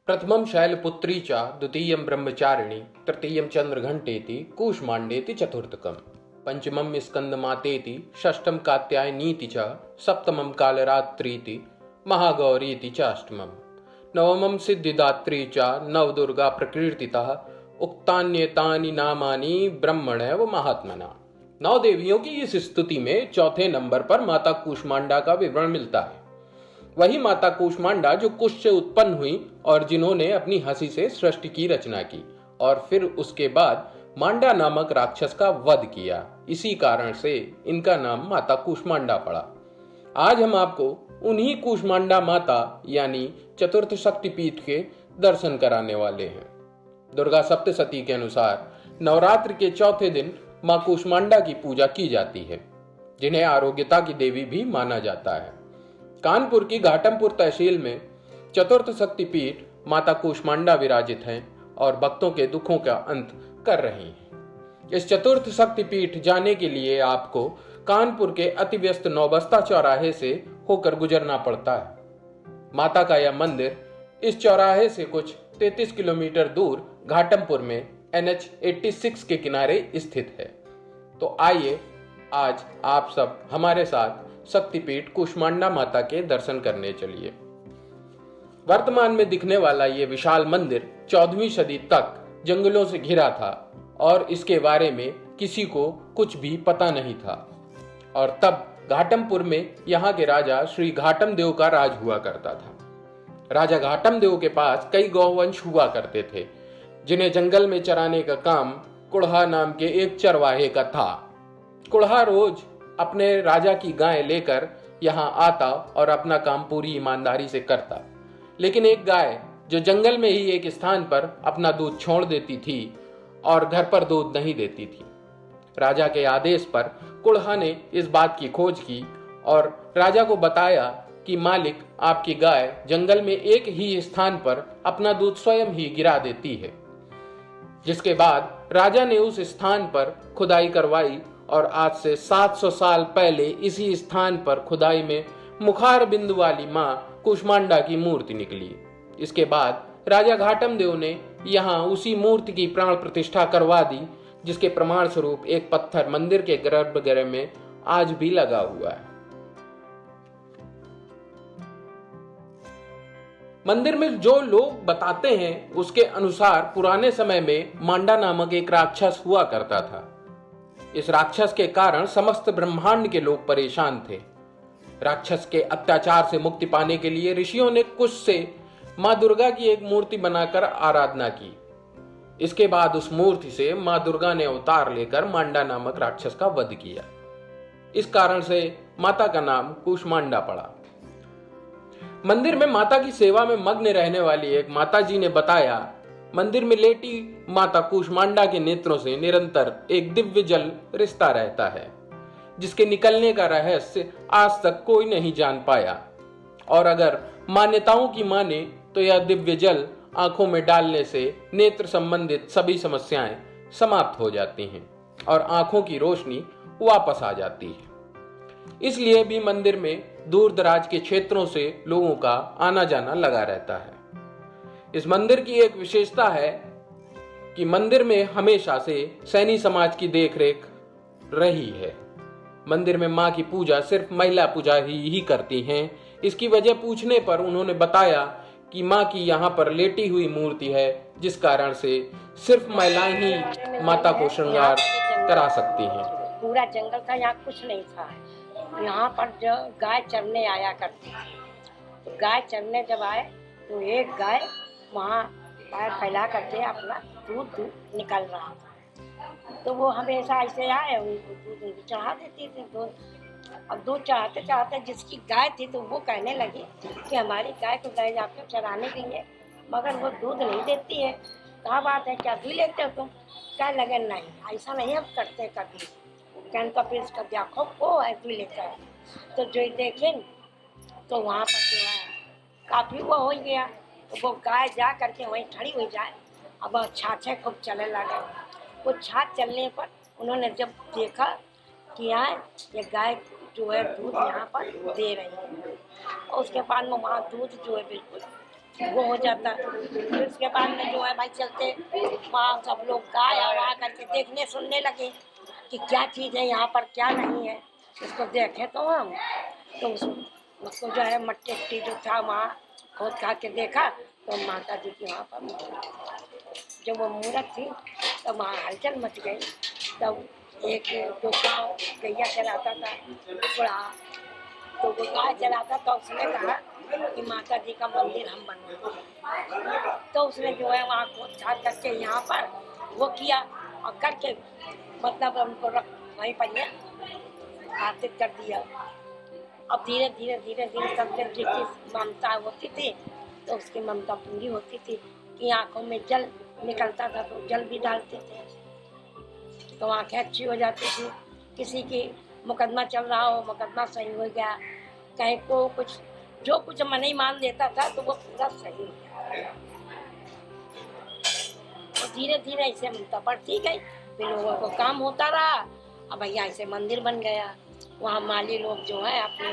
प्रथमं शैलपुत्री च द्वितीयं ब्रह्मचारिणी तृतीयं चंद्रघंटेति कूष्मांडेति चतुर्थकम् पंचमं स्कंदमातेति षष्ठं कात्यायनीति च सप्तमं कालरात्रीति महागौरीति च अष्टमं नवमं सिद्धिदात्री च नवदुर्गा प्रकीर्तितः उक्तान्येतानि नामानि ब्रह्मणैव महात्मना। नौ देवियों की इस स्तुति में चौथे नंबर पर माता कूष्मांडा का विवरण मिलता है। वही माता कूष्मांडा जो कुश से उत्पन्न हुई और जिन्होंने अपनी हंसी से सृष्टि की रचना की और फिर उसके बाद मांडा नामक राक्षस का वध किया। इसी कारण से इनका नाम माता कूष्मांडा पड़ा। आज हम आपको उन्हीं कूष्मांडा माता यानी चतुर्थ शक्तिपीठ के दर्शन कराने वाले हैं। दुर्गा सप्तशती के अनुसार नवरात्र के चौथे दिन मां कूष्मांडा की पूजा की जाती है, जिन्हें आरोग्यता की देवी भी माना जाता है। कानपुर की घाटमपुर तहसील में चतुर्थ शक्तिपीठ माता कूष्मांडा विराजित हैं और भक्तों के दुखों का अंत कर रही हैं। इस चतुर्थ शक्तिपीठ जाने के लिए आपको कानपुर के अति व्यस्त नौबस्ता चौराहे से होकर गुजरना पड़ता है। माता का यह मंदिर इस चौराहे से कुछ 33 किलोमीटर दूर घाटमपुर में NH 86 के किनारे स्थित है। तो आइए आज आप सब हमारे साथ शक्तिपीठ कूष्मांडा माता के दर्शन करने चलिए। वर्तमान में दिखने वाला ये विशाल मंदिर 14वीं सदी तक जंगलों से घिरा था और इसके बारे में किसी को कुछ भी पता नहीं था। और तब घाटमपुर में यहाँ के राजा श्री घाटम देव का राज हुआ करता था। राजा घाटम देव के पास कई गौवंश हुआ करते थे, जिन्हें जंगल में चराने का काम कुड़हा नाम के एक चरवाहे का था। कुड़हा रोज अपने राजा की गाय लेकर यहाँ आता और अपना काम पूरी ईमानदारी से करता, लेकिन एक गाय जो जंगल में ही एक स्थान पर अपना दूध छोड़ देती थी और घर पर दूध नहीं देती थी। राजा के आदेश पर कुड़हा ने इस बात की खोज की और राजा को बताया कि मालिक, आपकी गाय जंगल में एक ही स्थान पर अपना दूध स्वयं ही गिरा देती है। जिसके बाद राजा ने उस स्थान पर खुदाई करवाई और आज से 700 साल पहले इसी स्थान पर खुदाई में मुखार बिंदु वाली मां कूष्मांडा की मूर्ति निकली। इसके बाद राजा घाटम देव ने यहाँ उसी मूर्ति की प्राण प्रतिष्ठा करवा दी, जिसके प्रमाण स्वरूप एक पत्थर मंदिर के गर्भगृह में आज भी लगा हुआ है। मंदिर में जो लोग बताते हैं उसके अनुसार पुराने समय में मांडा नामक एक राक्षस हुआ करता था। इस राक्षस के कारण समस्त ब्रह्मांड के लोग परेशान थे। राक्षस के अत्याचार से मुक्ति पाने के लिए ऋषियों ने कुश से मां दुर्गा की एक मूर्ति बनाकर आराधना की। इसके बाद उस मूर्ति से मां दुर्गा ने अवतार लेकर मांडा नामक राक्षस का वध किया। इस कारण से माता का नाम कूष्मांडा पड़ा। मंदिर में माता की सेवा में मग्न रहने वाली एक माता जी ने बताया, मंदिर में लेटी माता कूष्मांडा के नेत्रों से निरंतर एक दिव्य जल रिसता रहता है, जिसके निकलने का रहस्य आज तक कोई नहीं जान पाया। और अगर मान्यताओं की माने तो यह दिव्य जल आंखों में डालने से नेत्र संबंधित सभी समस्याएं समाप्त हो जाती हैं और आंखों की रोशनी वापस आ जाती है। इसलिए भी मंदिर में दूर दराज के क्षेत्रों से लोगों का आना जाना लगा रहता है। इस मंदिर की एक विशेषता है कि मंदिर में हमेशा से सैनी समाज की देखरेख रही है। मंदिर में मां की पूजा सिर्फ महिला पुजारी ही करती हैं। इसकी वजह पूछने पर उन्होंने बताया कि मां की यहाँ पर लेटी हुई मूर्ति है, जिस कारण से सिर्फ महिलाएं ही माता को श्रृंगार करा सकती हैं। पूरा जंगल था, यहाँ कुछ नहीं था। यहाँ पर जो गाय चरने आया करती थी, तो गाय चरने जब आए तो एक गाय वहाँ पैर फैला करके अपना दूध निकल रहा था। तो वो हमेशा ऐसे आए, उनको दूध चढ़ा देती थी। अब दूध चढ़ाते चढ़ाते जिसकी गाय थी तो वो कहने लगी कि हमारी गाय को ले जाकर चराने के लिए, मगर वो दूध नहीं देती है। कहाँ बात है, क्या पी लेते हो तुम? क्या लगे, नहीं ऐसा नहीं हम करते कभी। कैन का पीस कर दिया को है पी लेकर। तो जो देखें तो वहाँ पर जो है काफ़ी वो हो गया। तो वो गाय जा करके वहीं खड़ी हो जाए। अब छाछे खूब चलने लगे। वो छाछ चलने पर उन्होंने जब देखा कि यहाँ ये गाय जो है दूध यहाँ पर दे रही है, और उसके बाद में वहाँ दूध जो है बिल्कुल वो हो जाता। फिर उसके बाद में जो है भाई चलते वहाँ सब लोग गाय आवा करके देखने सुनने लगे कि क्या चीज़ है यहाँ पर, क्या नहीं है। उसको देखे तो हम तो उसको जो है मट्टी उट्टी जो था वहाँ खोद खा के देखा तो माता जी की वहाँ पर जब वो मूरत थी तब वहाँ हलचल मच गई। तब एक जो गाँव गैया चलाता था बड़ा, तो वो गाय चलाता तो उसने कहा कि माता जी का मंदिर हम बनवाएंगे। तो उसने जो है वहाँ खोद खाद करके यहाँ पर वो किया और करके मतलब उनको रख वहीं पर स्थापित कर दिया। अब धीरे धीरे धीरे धीरे सब जब जिसकी ममता होती थी तो उसकी ममता पूरी होती थी कि आंखों में जल निकलता था तो जल भी डालते थे तो आंखें अच्छी हो जाती थी। किसी की मुकदमा चल रहा हो, मुकदमा सही हो गया, कहीं को कुछ जो कुछ मन ही मान लेता था तो वो पूरा सही हो गया। और धीरे धीरे ऐसे ममता बढ़ती गई, फिर लोगों को काम होता रहा। अब भैया ऐसे मंदिर बन गया, वहाँ माली लोग जो है अपने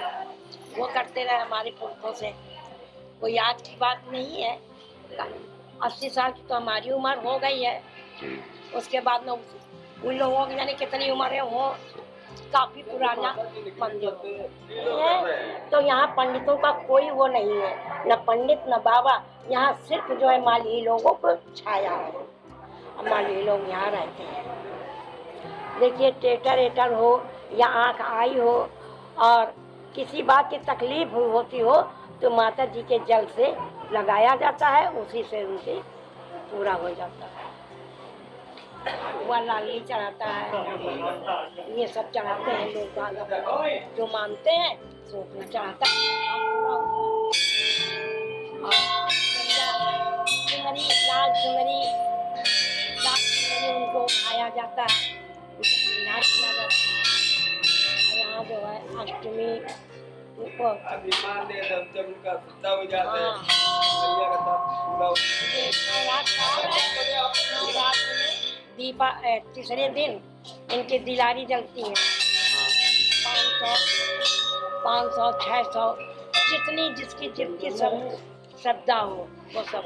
वो करते रहे हमारे पुरखों से। कोई आज की बात नहीं है, 80 साल की तो हमारी उम्र हो गई है। उसके बाद में उन लोगों की जाने कितनी उम्र है, वो काफी पुराना मंदिर है। तो यहाँ पंडितों का कोई वो नहीं है, न पंडित न बाबा, यहाँ सिर्फ जो है माली लोगों को छाया है। माली लोग यहाँ रहते हैं। देखिए टेटर एटर हो या आँख आई हो और किसी बात की तकलीफ होती हो तो माता जी के जल से लगाया जाता है, उसी से उनसे पूरा हो जाता है। वह लाली चढ़ाता है, ये सब चढ़ाते हैं लोग जो मानते हैं सो अपना चढ़ाता है। चुनरी लाल चुनरी उनको खाया जाता है, यहाँ जो है अष्टमी उनको दीपा तीसरे दिन इनकी दिलारी जलती है। 500 600 जितनी जिसकी जिनकी सब श्रद्धा हो वो सब